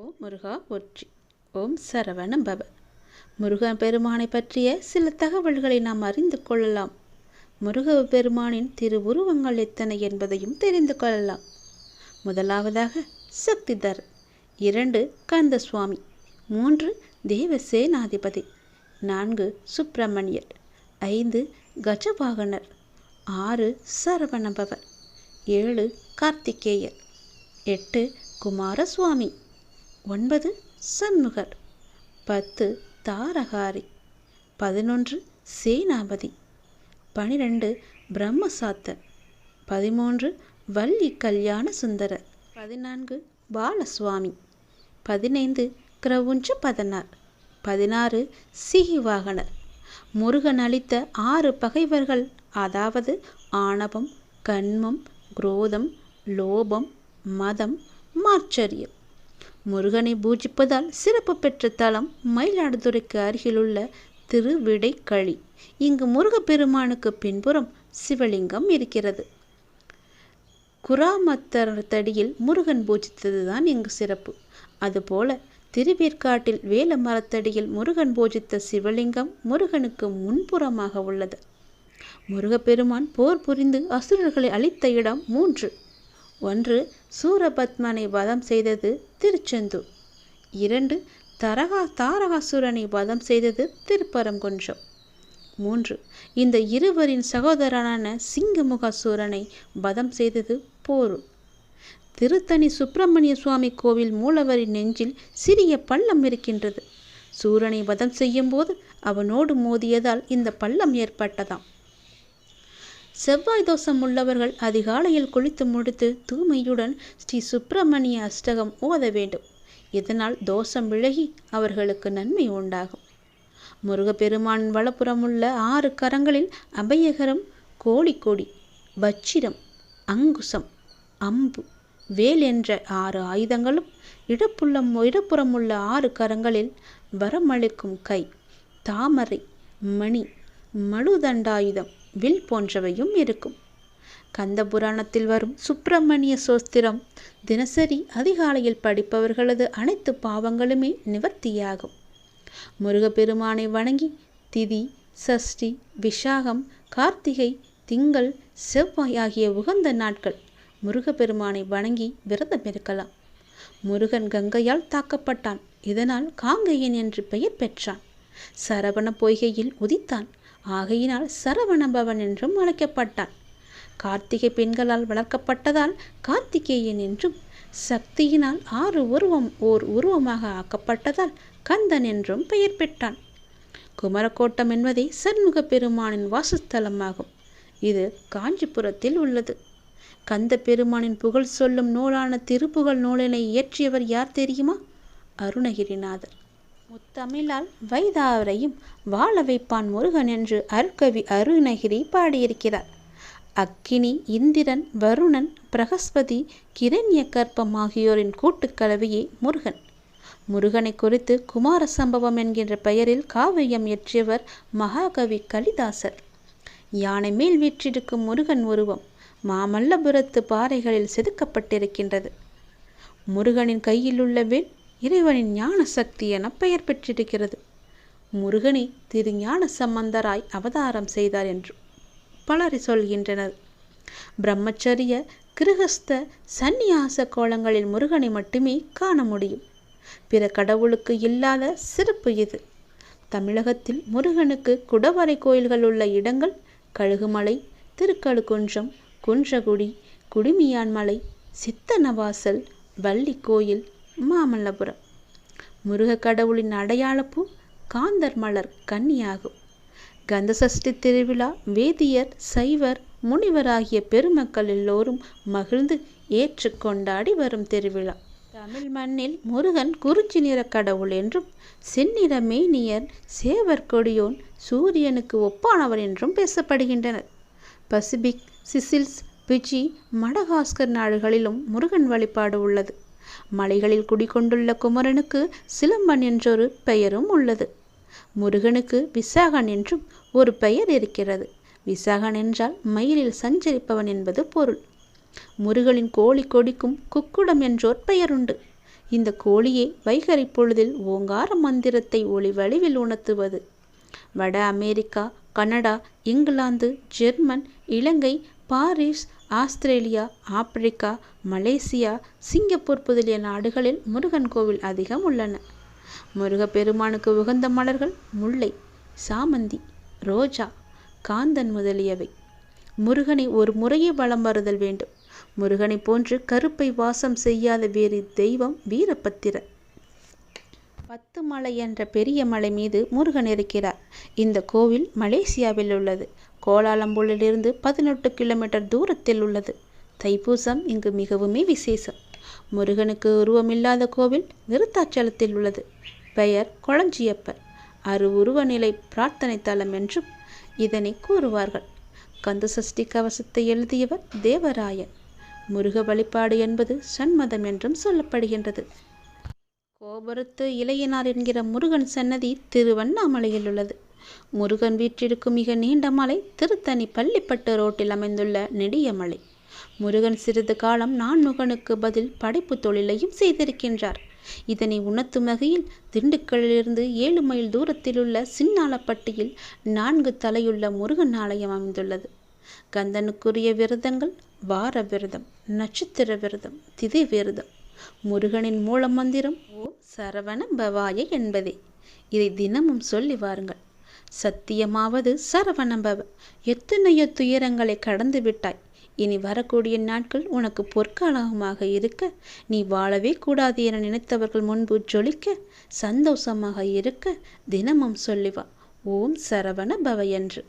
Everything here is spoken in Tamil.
ஓம் முருகா போற்றி. ஓம் சரவண பவ. முருகன் பெருமானை பற்றிய சில தகவல்களை நாம் அறிந்து கொள்ளலாம். முருக பெருமானின் திருவுருவங்கள் எத்தனை என்பதையும் தெரிந்து கொள்ளலாம். முதலாவதாக சக்திதர், 2 கந்த சுவாமி, 3 தேவசேனாதிபதி, 4 சுப்பிரமணியர், 5 கஜவாகனர், 6 சரவணபவர், 7 கார்த்திகேயர், 8 குமாரசுவாமி, 9 சண்முகர், 10 தாரகாரி, 11 சேனாபதி, 12 பிரம்மசாத்தர், 13 வள்ளி கல்யாண சுந்தரர், 14 பாலசுவாமி, 15 கிரவுஞ்ச பதனார், 16 சிகிவாகனர். முருகன் அளித்த 6 பகைவர்கள், அதாவது ஆணவம், கண்மம், குரோதம், லோபம், மதம், மாச்சரியம். முருகனை பூஜிப்பதால் சிறப்பு பெற்ற தலம் மயிலாடுதுறைக்கு அருகிலுள்ள திருவிடைக்களி. இங்கு முருகப்பெருமானுக்கு பின்புறம் சிவலிங்கம் இருக்கிறது. குராமத்தடியில் முருகன் பூஜித்ததுதான் இங்கு சிறப்பு. அதுபோல திருவேற்காட்டில் வேல மரத்தடியில் முருகன் பூஜித்த சிவலிங்கம் முருகனுக்கு முன்புறமாக உள்ளது. முருகப்பெருமான் போர் புரிந்து அசுரர்களை அழித்த இடம் 3. 1 சூரபத்மனை வதம் செய்தது திருச்செந்தூர், 2 தாரகாசுரனை வதம் செய்தது திருப்பரங்குன்றம், 3 இந்த இருவரின் சகோதரனான சிங்கமுகாசுரனை வதம் செய்தது போரூர். திருத்தணி சுப்பிரமணிய சுவாமி கோவில் மூலவரின் நெஞ்சில் சிறிய பள்ளம் இருக்கின்றது. சூரனை வதம் செய்யும் போது அவனோடு மோதியதால் இந்த பள்ளம் ஏற்பட்டதாம். செவ்வாய் தோஷம் உள்ளவர்கள் அதிகாலையில் குளித்து முடித்து தூய்மையுடன் ஸ்ரீ சுப்பிரமணிய அஷ்டகம் ஓத வேண்டும். இதனால் தோஷம் விலகி அவர்களுக்கு நன்மை உண்டாகும். முருகப்பெருமானின் வலப்புறமுள்ள 6 கரங்களில் அபயகரம், கோழிக்கொடி, வச்சிரம், அங்குசம், அம்பு, வேல் என்ற 6 ஆயுதங்களும், இடப்புறமுள்ள 6 கரங்களில் வரமளிக்கும் கை, தாமரை, மணி, மழுதண்டாயுதம், வில் போன்றவையும் இருக்கும். கந்த புராணத்தில் வரும் சுப்பிரமணிய சோஸ்திரம் தினசரி அதிகாலையில் படிப்பவர்களது அனைத்து பாவங்களுமே நிவர்த்தியாகும். முருகப்பெருமானை வணங்கி திதி, சஷ்டி, விஷாகம், கார்த்திகை, திங்கள், செவ்வாய் ஆகிய உகந்த நாட்கள் முருகப்பெருமானை வணங்கி விரதம் இருக்கலாம். முருகன் கங்கையால் தாக்கப்பட்டான். இதனால் காங்கையன் என்று பெயர் பெற்றான். சரவண பொய்கையில் உதித்தான். ஆகையினால் சரவணபவன் என்றும் அழைக்கப்பட்டான். கார்த்திகை பெண்களால் வளர்க்கப்பட்டதால் கார்த்திகேயன் என்றும், சக்தியினால் 6 உருவமாக ஆக்கப்பட்டதால் கந்தன் என்றும் பெயர் பெற்றான். குமரக்கோட்டம் என்பதே சண்முக பெருமானின் வாசஸ்தலமாகும். இது காஞ்சிபுரத்தில் உள்ளது. கந்த பெருமானின் புகழ் சொல்லும் நூலான திருப்புகழ் நூலினை இயற்றியவர் யார் தெரியுமா? அருணகிரிநாதர். முத்தமிழால் வைதாவரையும் வாழ வைப்பான் முருகன் என்று அருட்கவி அருணகிரி பாடியிருக்கிறார். அக்கினி, இந்திரன், வருணன், பிரகஸ்பதி, கிரண்ய கற்பம் ஆகியோரின் கூட்டுக்கலவையே முருகன். முருகனை குறித்து குமார சம்பவம் என்கின்ற பெயரில் காவியம் இயற்றியவர் மகாகவி கலிதாசர். யானை மேல் வீற்றிருக்கும் முருகன் உருவம் மாமல்லபுரத்து பாறைகளில் செதுக்கப்பட்டிருக்கின்றது. முருகனின் கையில் உள்ள வேல் இறைவனின் ஞான சக்தி என பெயர் பெற்றிருக்கிறது. முருகனை திருஞான சம்பந்தராய் அவதாரம் செய்தார் என்று பலர் சொல்கின்றனர். பிரம்மச்சரிய, கிருஹஸ்த, சந்நியாச கோலங்களில் முருகனை மட்டுமே காண முடியும். பிற கடவுளுக்கு இல்லாத சிறப்பு இது. தமிழகத்தில் முருகனுக்கு குடவரை கோயில்கள் உள்ள இடங்கள் கழுகுமலை, திருக்கழுக்குன்றம், குன்றகுடி, குடுமியான்மலை, சித்தனவாசல், வள்ளி கோயில், மாமல்லபுரம். முருக கடவுளின் அடையாளப்பூ காந்தர் மலர் கன்னியாகும். கந்தசஷ்டி திருவிழா வேதியர், சைவர், முனிவர் ஆகிய பெருமக்கள் எல்லோரும் மகிழ்ந்து ஏற்று கொண்டாடி வரும் திருவிழா. தமிழ் மண்ணில் முருகன் குறிஞ்சி நிற கடவுள் என்றும், செந்நிற மேனியர், சேவர் கொடியோன், சூரியனுக்கு ஒப்பானவர் என்றும் பேசப்படுகின்றனர். பசிபிக், சிசில்ஸ், பிஜி, மடகாஸ்கர் நாடுகளிலும் முருகன் வழிபாடு உள்ளது. மலைகளில் குடிகொண்டுள்ள குமரனுக்கு சிலம்பன் என்றொரு பெயரும் உள்ளது. முருகனுக்கு விசாகன் என்றும் ஒரு பெயர் இருக்கிறது. விசாகன் என்றால் மயிலில் சஞ்சரிப்பவன் என்பது பொருள். முருகனின் கோழி கொடிக்கும் குக்குடம் என்றோர் பெயருண்டு. இந்த கோழியே வைகறை பொழுதில் ஓங்கார மந்திரத்தை ஒளி வடிவில் உணர்த்துவது. வட America, Canada, England, German, Ilangai, Paris, Australia, Africa, Malaysia, Singapore முதலிய நாடுகளில் முருகன் கோவில் அதிகம் உள்ளன. முருகப்பெருமானுக்கு உகந்த மலர்கள் முல்லை, சாமந்தி, ரோஜா, காந்தன் முதலியவை. முருகனை ஒரு முறையே வலம் வருதல் வேண்டும். முருகனை போன்று கருப்பை வாசம் செய்யாத வேறு தெய்வம் வீரபத்திரர். 10 மலை என்ற பெரிய மலை மீது முருகன் இருக்கிறார். இந்த கோவில் மலேசியாவில் உள்ளது. கோலாலம்பூரிலிருந்து 18 கிலோமீட்டர் தூரத்தில் உள்ளது. தைப்பூசம் இங்கு மிகவுமே விசேஷம். முருகனுக்கு உருவமில்லாத கோவில் விருத்தாச்சலத்தில் உள்ளது. பெயர் கொளஞ்சியப்பர். அருவுருவ நிலை பிரார்த்தனை தலம் என்றும் இதனை கூறுவார்கள். கந்தசஷ்டி கவசத்தை எழுதியவர் தேவராயன். முருக வழிபாடு என்பது சண்மதம் என்றும் சொல்லப்படுகின்றது. கோபுரத்து இளையனார் என்கிற முருகன் சன்னதி திருவண்ணாமலையில் உள்ளது. முருகன் வீற்றிருக்கும் மிக நீண்ட மலை திருத்தணி பள்ளிப்பட்டு ரோட்டில் அமைந்துள்ள நெடிய மலை. முருகன் சிறிது காலம் நான்முகனுக்கு பதில் படைப்பு தொழிலையும் செய்திருக்கின்றார். இதனை உணர்த்தும் வகையில் திண்டுக்கல்லிலிருந்து 7 மைல் தூரத்தில் உள்ள சின்னாலப்பட்டியில் 4 தலையுள்ள முருகன் ஆலயம் அமைந்துள்ளது. கந்தனுக்குரிய விரதங்கள் வார விரதம், நட்சத்திர விரதம், திதி விரதம். முருகனின் மூல மந்திரம் ஓம் சரவண பவாய என்பதே. இதை தினமும் சொல்லி வாருங்கள். சத்தியமாவது சரவணபவ. எத்தனையோ துயரங்களை கடந்து விட்டாய். இனி வரக்கூடிய நாட்கள் உனக்கு பொற்காலமாக இருக்க, நீ வாழவே கூடாது என நினைத்தவர்கள் முன்பு ஜொலிக்க, சந்தோஷமாக இருக்க தினமும் சொல்லிவா ஓம் சரவண பவ என்று.